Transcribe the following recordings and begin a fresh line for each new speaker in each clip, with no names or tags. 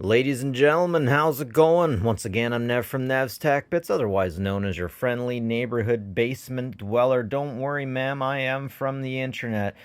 Ladies and gentlemen, how's it going? Once again, I'm Nev from Nev's Tech Bits, otherwise known as your friendly neighborhood basement dweller. Don't worry, ma'am, I am from the internet.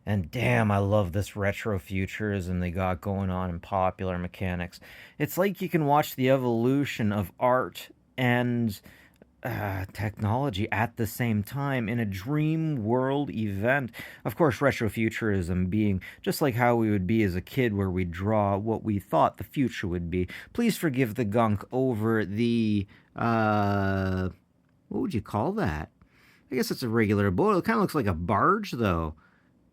And damn, I love this retro futurism they got going on in popular mechanics. It's like you can watch the evolution of art and technology at the same time in a dream world event. Of course, retrofuturism being just like how we would be as a kid, where we draw what we thought the future would be. Please forgive the gunk over the what would you call that? I guess it's a regular boat. It kind of looks like a barge, though.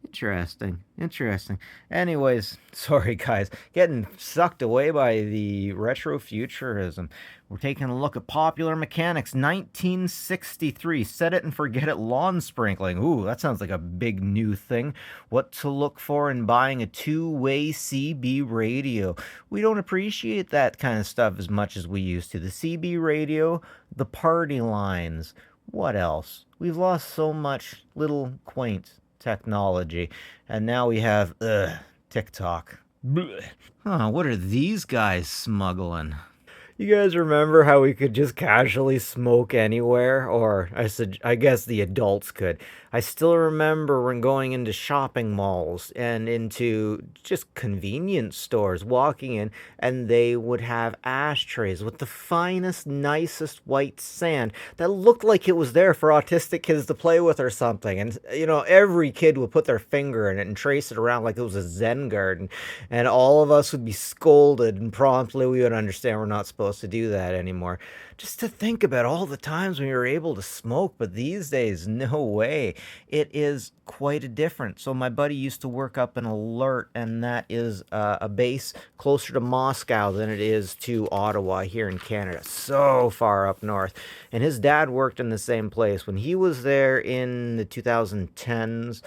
Interesting. Interesting. Anyways, sorry guys, getting sucked away by the retrofuturism. We're taking a look at popular mechanics. 1963, set it and forget it lawn sprinkling. Ooh, that sounds like a big new thing. What to look for in buying a two-way CB radio. We don't appreciate that kind of stuff as much as we used to. The CB radio, the party lines. What else? We've lost so much little quaint technology. And now we have, TikTok. Blech. Huh, what are these guys smuggling? You guys remember how we could just casually smoke anywhere? Or I guess the adults could. I still remember when going into shopping malls and into just convenience stores, walking in, and they would have ashtrays with the finest, nicest white sand that looked like it was there for autistic kids to play with or something. And, every kid would put their finger in it and trace it around like it was a Zen garden. And all of us would be scolded, and promptly we would understand we're not supposed to do that anymore. Just to think about all the times when we were able to smoke, but these days, no way. It is quite a difference. So my buddy used to work up in Alert, and that is a base closer to Moscow than it is to Ottawa here in Canada, so far up north. And his dad worked in the same place. When he was there in the 2010s,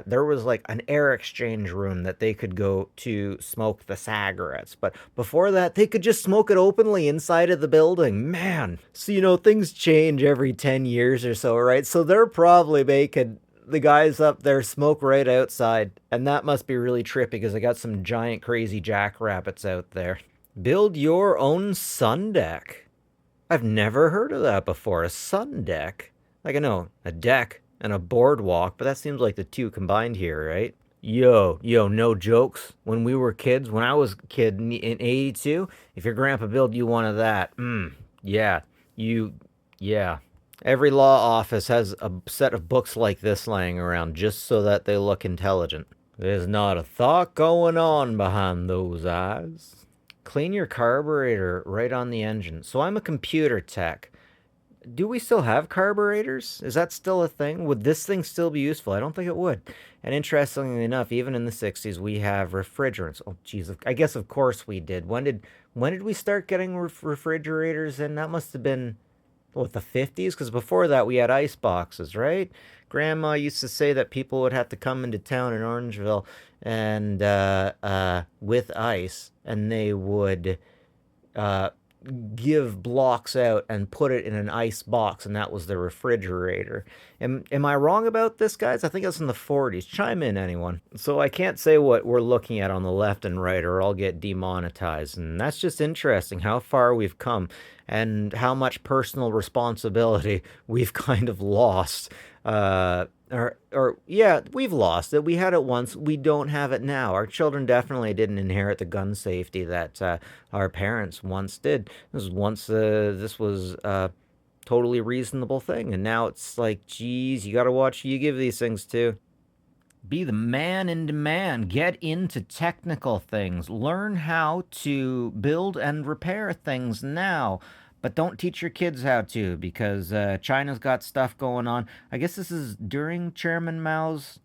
there was like an air exchange room that they could go to smoke the cigarettes. But before that, they could just smoke it openly inside of the building. Man. So, things change every 10 years or so, right? So they're probably making the guys up there smoke right outside. And that must be really trippy because I got some giant crazy jackrabbits out there. Build your own sun deck. I've never heard of that before. A sun deck. Like, I know, a deck and a boardwalk, but that seems like the two combined here, right? Yo, no jokes. When we were kids, when I was a kid in 82, if your grandpa built you one of that, yeah, yeah. Every law office has a set of books like this laying around just so that they look intelligent. There's not a thought going on behind those eyes. Clean your carburetor right on the engine. So I'm a computer tech. Do we still have carburetors? Is that still a thing? Would this thing still be useful? I don't think it would. And interestingly enough, even in the 60s, we have refrigerants. Oh, geez, I guess of course we did. When did we start getting refrigerators in? That must have been, what, the 50s? Because before that, we had ice boxes, right? Grandma used to say that people would have to come into town in Orangeville and with ice, and they would uh, give blocks out and put it in an ice box, and that was the refrigerator. Am I wrong about this, guys? I think it was in the 40s. Chime in, anyone. So I can't say what we're looking at on the left and right, or I'll get demonetized. And that's just interesting how far we've come and how much personal responsibility we've kind of lost. Yeah, we've lost it. We had it once. We don't have it now. Our children definitely didn't inherit the gun safety that our parents once did. This was a totally reasonable thing, and now it's like, geez, you gotta watch who you give these things to. Be the man in demand. Get into technical things. Learn how to build and repair things now. But don't teach your kids how to, because China's got stuff going on. I guess this is during Chairman Mao's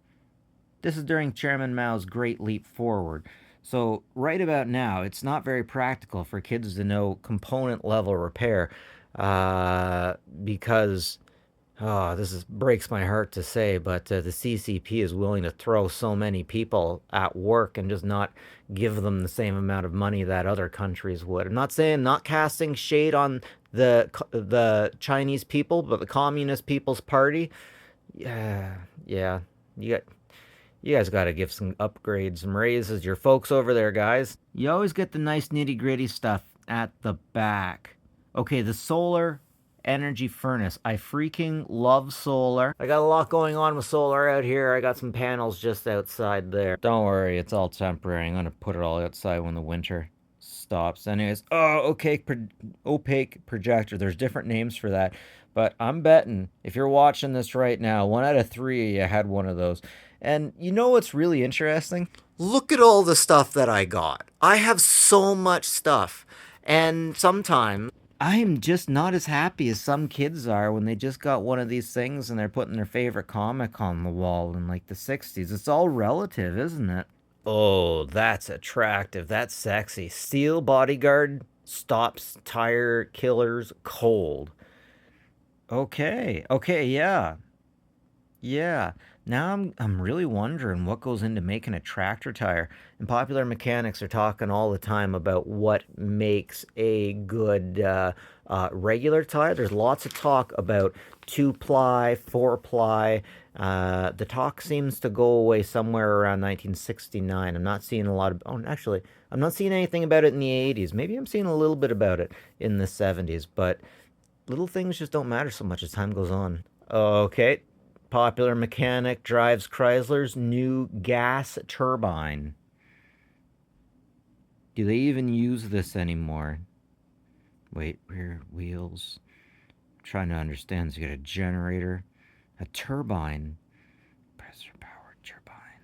Great Leap Forward. So right about now, it's not very practical for kids to know component level repair, because breaks my heart to say, but the CCP is willing to throw so many people at work and just not give them the same amount of money that other countries would. I'm not casting shade on the Chinese people, but the Communist People's Party. Yeah, you got You guys got to give some upgrades, some raises. Your folks over there, guys. You always get the nice nitty gritty stuff at the back. Okay, the solar energy furnace. I freaking love solar. I got a lot going on with solar out here. I got some panels just outside there. Don't worry, it's all temporary. I'm going to put it all outside when the winter stops. Anyways, opaque projector. There's different names for that. But I'm betting if you're watching this right now, 1 out of 3 of you had one of those. And you know what's really interesting? Look at all the stuff that I got. I have so much stuff. And sometimes I'm just not as happy as some kids are when they just got one of these things and they're putting their favorite comic on the wall in like the 60s. It's all relative, isn't it? Oh, that's attractive. That's sexy. Steel bodyguard stops tire killers cold. Okay. Okay, yeah. Yeah. Now I'm really wondering what goes into making a tractor tire. And popular mechanics are talking all the time about what makes a good regular tire. There's lots of talk about 2-ply, 4-ply. The talk seems to go away somewhere around 1969. I'm not seeing a lot of. Oh, actually, I'm not seeing anything about it in the 80s. Maybe I'm seeing a little bit about it in the 70s. But little things just don't matter so much as time goes on. Okay. Popular mechanic drives Chrysler's new gas turbine. Do they even use this anymore? Wait, rear wheels. I'm trying to understand. So you got a generator, a turbine, pressure powered turbine.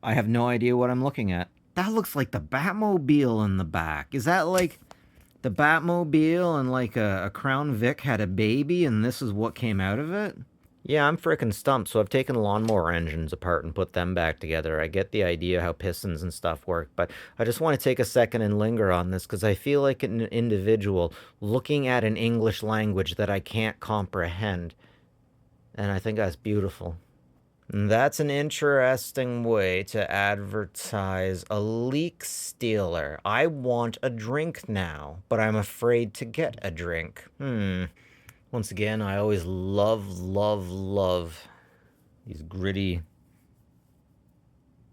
I have no idea what I'm looking at. That looks like the Batmobile in the back. Is that like the Batmobile and like a Crown Vic had a baby and this is what came out of it? Yeah, I'm frickin' stumped, so I've taken lawnmower engines apart and put them back together. I get the idea how pistons and stuff work, but I just want to take a second and linger on this because I feel like an individual looking at an English language that I can't comprehend. And I think that's beautiful. That's an interesting way to advertise a leak stealer. I want a drink now, but I'm afraid to get a drink. Once again, I always love these gritty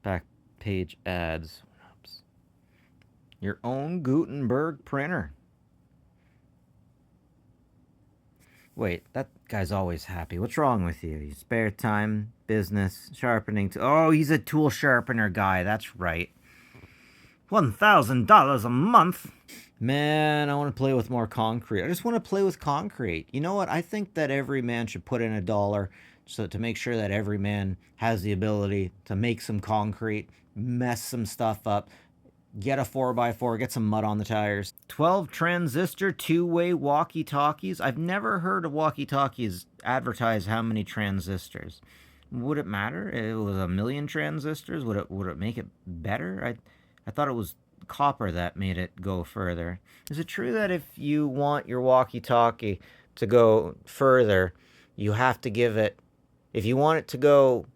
back page ads. Oops. Your own Gutenberg printer. Wait, that guy's always happy. What's wrong with you? You spare time, business, sharpening. Oh, he's a tool sharpener guy. That's right. $1,000 a month. Man, I want to play with more concrete. I just want to play with concrete. You know what? I think that every man should put in $1 so to make sure that every man has the ability to make some concrete, mess some stuff up, get a 4x4, get some mud on the tires. 12 transistor two-way walkie-talkies. I've never heard of walkie-talkies advertise how many transistors. Would it matter? It was 1,000,000 transistors. Would it make it better? I thought it was copper that made it go further. Is it true that if you want your walkie-talkie to go further, you have to give it, if you want it to go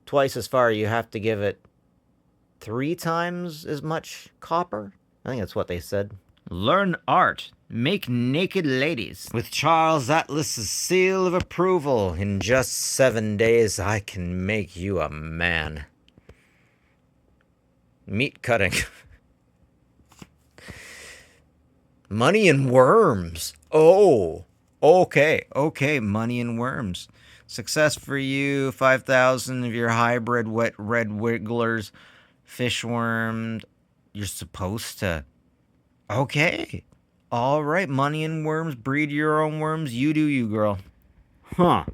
twice as far, you have to give it 3 times as much copper? I think that's what they said. Learn art. Make naked ladies. With Charles Atlas's seal of approval, in just 7 days, I can make you a man. Meat cutting. Money and worms. Oh, okay, money and worms. Success for you, 5,000 of your hybrid wet red wigglers, fishworm. You're supposed to. Okay. All right, money and worms, breed your own worms. You do you, girl. Huh.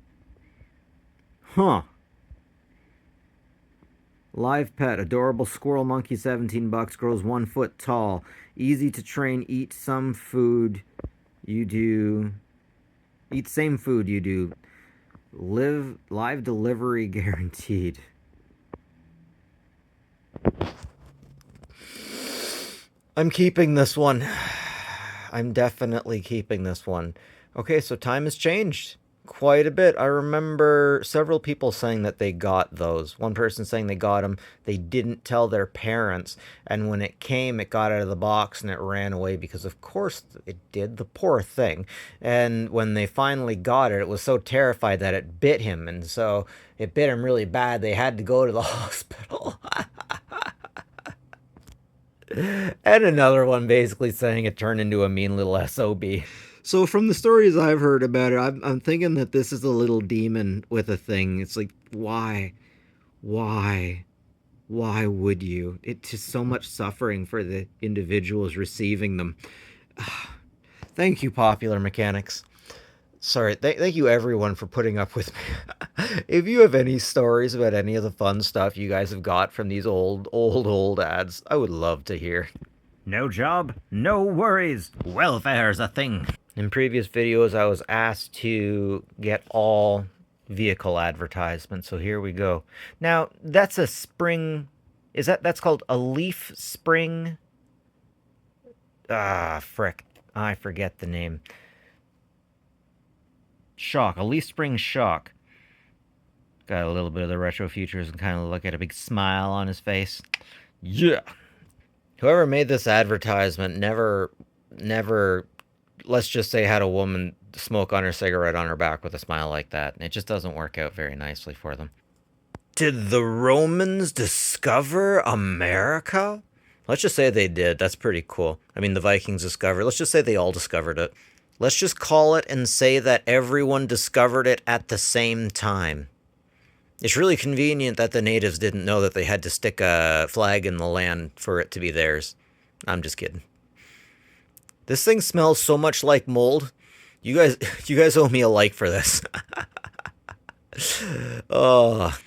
Live pet, adorable squirrel monkey, $17, grows 1 foot tall. Easy to train, eat some food you do. Eat same food you do. Live delivery guaranteed. I'm keeping this one. I'm definitely keeping this one. Okay, so time has changed. quite a bit. I remember several people saying that they got those. One person saying they got them, they didn't tell their parents, and when it came, it got out of the box and it ran away because, of course, it did, the poor thing. And when they finally got it, it was so terrified that it bit him, and so it bit him really bad. They had to go to the hospital. And another one basically saying it turned into a mean little SOB. So from the stories I've heard about it, I'm thinking that this is a little demon with a thing. It's like, why? Why? Why would you? It's just so much suffering for the individuals receiving them. Thank you, Popular Mechanics. Sorry, thank you everyone for putting up with me. If you have any stories about any of the fun stuff you guys have got from these old ads, I would love to hear.
No job, no worries. Welfare's a thing.
In previous videos, I was asked to get all vehicle advertisements, so here we go. Now, that's a spring... That's called a leaf spring? Ah, frick. I forget the name. Shock, a leaf spring shock. Got a little bit of the retro futures and kind of look at a big smile on his face. Yeah. Whoever made this advertisement never, let's just say, had a woman smoke on her cigarette on her back with a smile like that. And it just doesn't work out very nicely for them. Did the Romans discover America? Let's just say they did. That's pretty cool. I mean, the Vikings discovered. Let's just say they all discovered it. Let's just call it and say that everyone discovered it at the same time. It's really convenient that the natives didn't know that they had to stick a flag in the land for it to be theirs. I'm just kidding. This thing smells so much like mold. You guys owe me a like for this. Oh.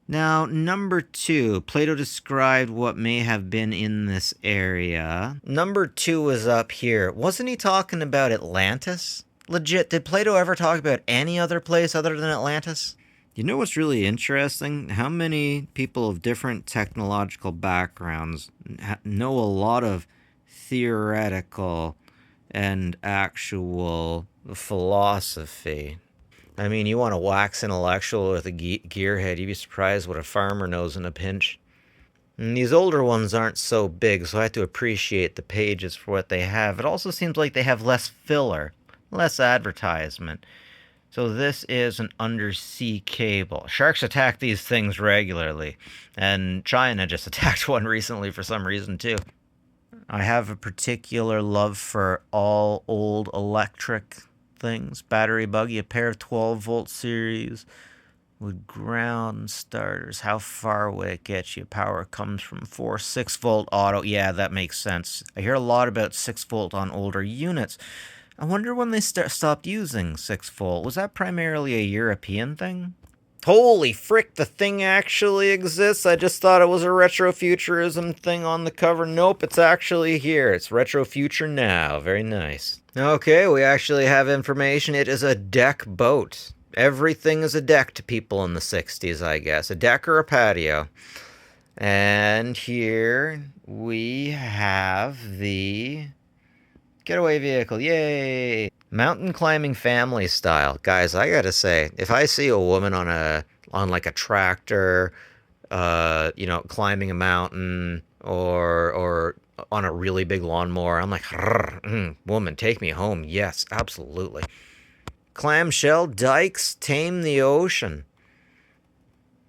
Now, number 2. Plato described what may have been in this area. Number 2 is up here. Wasn't he talking about Atlantis? Legit, did Plato ever talk about any other place other than Atlantis? You know what's really interesting? How many people of different technological backgrounds know a lot of theoretical and actual philosophy? I mean, you want to wax intellectual with a gearhead, you'd be surprised what a farmer knows in a pinch. And these older ones aren't so big, so I have to appreciate the pages for what they have. It also seems like they have less filler, less advertisement. So this is an undersea cable. Sharks attack these things regularly, and China just attacked one recently for some reason too. I have a particular love for all old electric things. Battery buggy, a pair of 12-volt series with ground starters. How far away it gets you? Power comes from 6-volt auto. Yeah, that makes sense. I hear a lot about 6-volt on older units. I wonder when they stopped using 6-volt. Was that primarily a European thing? Holy frick, the thing actually exists. I just thought it was a retrofuturism thing on the cover. Nope, it's actually here. It's Retrofuture Now. Very nice. Okay, we actually have information. It is a deck boat. Everything is a deck to people in the 60s, I guess. A deck or a patio. And here we have the getaway vehicle. Yay! Mountain climbing family style. Guys, I gotta say, if I see a woman on like a tractor, climbing a mountain or on a really big lawnmower, I'm like, woman, take me home. Yes, absolutely. Clamshell dikes tame the ocean.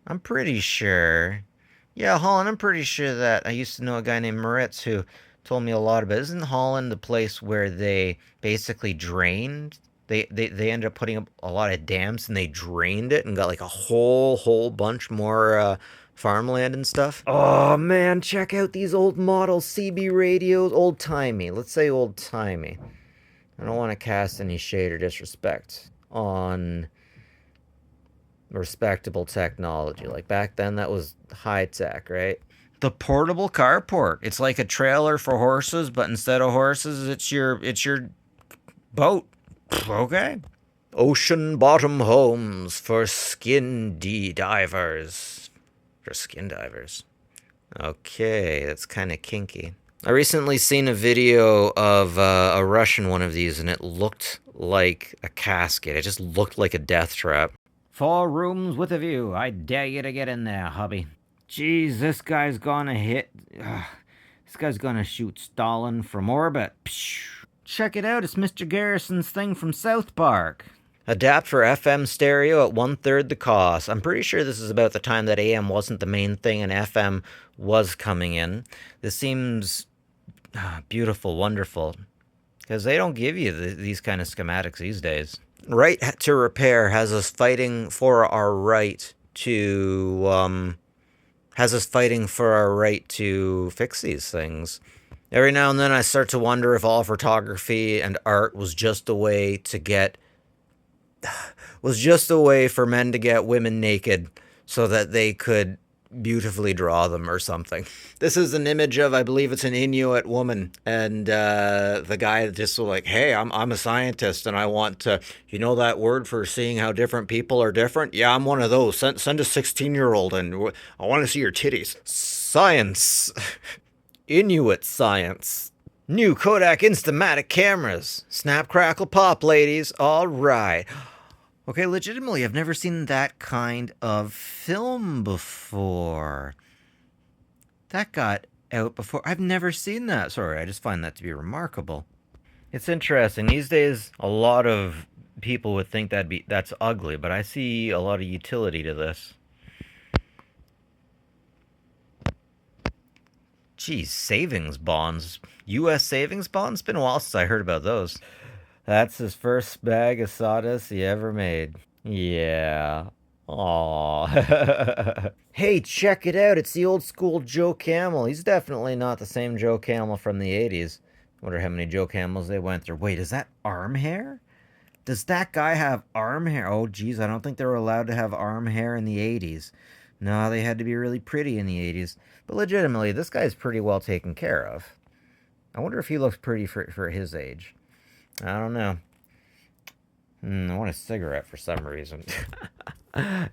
I'm pretty sure. Yeah, Holland, I'm pretty sure that I used to know a guy named Moritz who told me a lot about it. Isn't Holland the place where they basically drained? They ended up putting up a lot of dams and they drained it and got like a whole bunch more farmland and stuff. Oh man, check out these old model CB radios. Old-timey. Let's say old-timey. I don't want to cast any shade or disrespect on respectable technology. Like back then that was high tech, right? The portable carport. It's like a trailer for horses, but instead of horses, it's your boat. Okay. Ocean bottom homes for skin divers. For skin divers. Okay, that's kind of kinky. I recently seen a video of a Russian one of these, and it looked like a casket. It just looked like a death trap.
4 rooms with a view. I dare you to get in there, hubby. Jeez, this guy's gonna hit. This guy's gonna shoot Stalin from orbit. Psh. Check it out, it's Mr. Garrison's thing from South Park.
Adapt for FM stereo at 1/3 the cost. I'm pretty sure this is about the time that AM wasn't the main thing and FM was coming in. This seems beautiful, wonderful, because they don't give you these kind of schematics these days. Right to Repair has us fighting for our right to fix these things. Every now and then I start to wonder if all photography and art was just a way for men to get women naked so that they could beautifully draw them or something. This is an image of, I believe it's an Inuit woman, and the guy just was like, hey, I'm a scientist and I want to, you know that word for seeing how different people are different? Yeah, I'm one of those. Send a 16-year-old and I want to see your titties. Science. Inuit science. New Kodak Instamatic cameras. Snap, crackle, pop, ladies. All right. Okay, legitimately, I've never seen that kind of film before. That got out before. I've never seen that. Sorry, I just find that to be remarkable. It's interesting. These days, a lot of people would think that's ugly, but I see a lot of utility to this. Geez, savings bonds. U.S. savings bonds? It's been a while since I heard about those. That's his first bag of sawdust he ever made. Yeah. Aww. Hey, check it out. It's the old school Joe Camel. He's definitely not the same Joe Camel from the 80s. Wonder how many Joe Camels they went through. Wait, is that arm hair? Does that guy have arm hair? Oh, geez, I don't think they were allowed to have arm hair in the 80s. No, they had to be really pretty in the 80s. But legitimately, this guy's pretty well taken care of. I wonder if he looks pretty for his age. I don't know. I want a cigarette for some reason.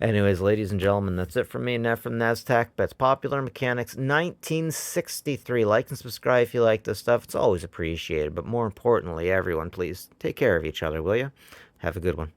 Anyways, ladies and gentlemen, that's it from me. Now from NASDAQ Bets Popular Mechanics 1963. Like and subscribe if you like this stuff. It's always appreciated. But more importantly, everyone, please take care of each other, will you? Have a good one.